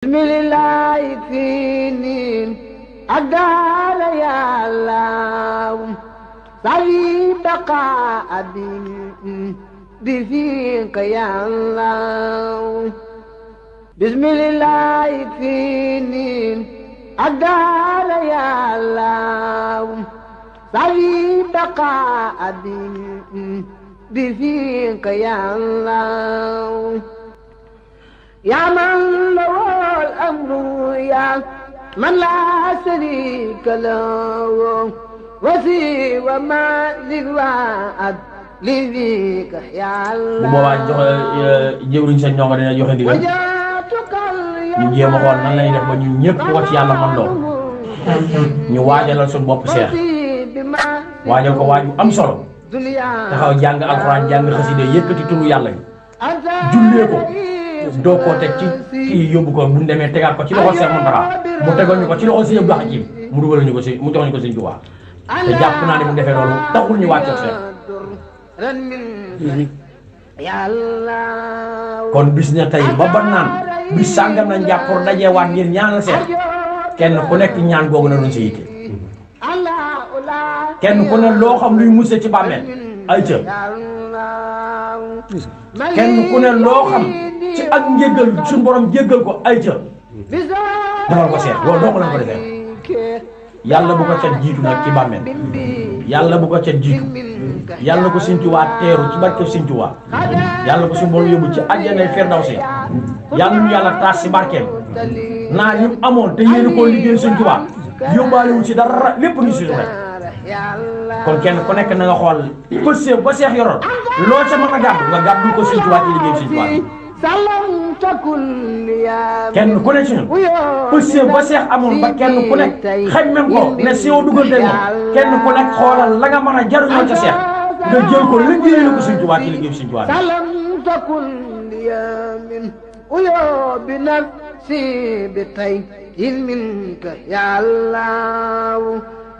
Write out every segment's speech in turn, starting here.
bismillah finin adala ya Allah sawi baqa abin bifika ya Allah bismillah finin adala ya Allah sawi baqa abin bifika ya Allah يا من له الأمر يا من لا شريك له وسوى ما للوعد لذيك يا الله. bu boobaa joxe jëwriñ sa ñoo dina joxe ndigal ñu jéem a xool nan lañuy def ba ñun ñëpp ko ci yàlla man lool ñu waajalal suñu bopp seex waajal ko waaju am solo taxaw jàng alxuraan jàng xasida yëkkati turu yàlla jullee ko doo koo teg ci kii yóbbu ko bu ñu demee tegaat ko ci loxo Seex Muntaxa mu tegal ñu ko ci loxo Sëñ Abdou Hakim mu dugal ñu ko si mu jox ñu ko Sëñ Tuubaa te jàpp naa ne bu defee loolu taxul ñu wàcce Seex kon bis na tey ba ba naan bis sàngam nañ jàpp pour dajeewaat ngir ñaanal Seex kenn ku nekk ñaan googu na doon sa yitte kenn ku ne loo xam luy musal ci bàmmeel ay ca kenn ku ne loo xam ci ak njéggal suñu borom jéggal ko ay ca defal ko Seex loolu doo ko lañ ko defee yàlla bu ko cat jiitu nag ci bàmmeel yàlla bu ko cat jiitu yàlla ko Sëñ Tuubaa teeru ci barke Sëñ Tuubaa yàlla ko suñu borom yóbbu ci àjjanay Firdawsi yàlla ñu yàlla taas si barkeem naa ñu amoon te yéen koo liggéey Sëñ Tuubaa yóbbaale wu ci dara lépp ngi suñu rek kon kenn ku nekk na nga xool pësee ba Seex yoroon loo ca mën a gàddu nga gàddu ko Sëñ Tuubaa ci liggéey Sëñ Tuubaa kenn ku ne ci ñun pësee ba Seex amoon ba kenn ku nekk xañ même ko ne si yow dugal den moom kenn ku nekk xoolal la nga mën a jaruñoo ca Seex nga jël ko liggéey la ko Sëñ Tuubaa ci liggéey Sëñ Tuubaa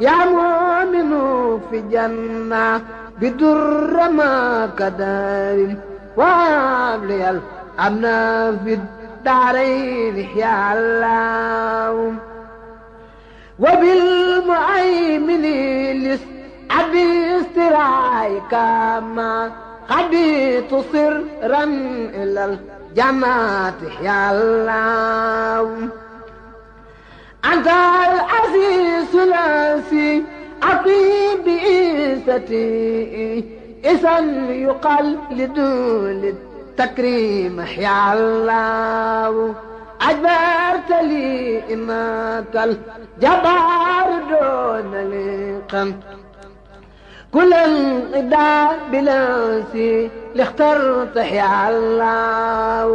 يا مؤمن في جنة بدر ما كدار وابلي الأمن في الدارين يا الله وبالمؤمن لسعد استرايك ما قديت سرا إلى الجنات يا الله أنت العزيز الأسي أطيب بإيستي إذا يقال لدول التكريم يا الله أجبرت لي إنك الجبار دون لقم كل انقضاء بلاسي لاخترت يا الله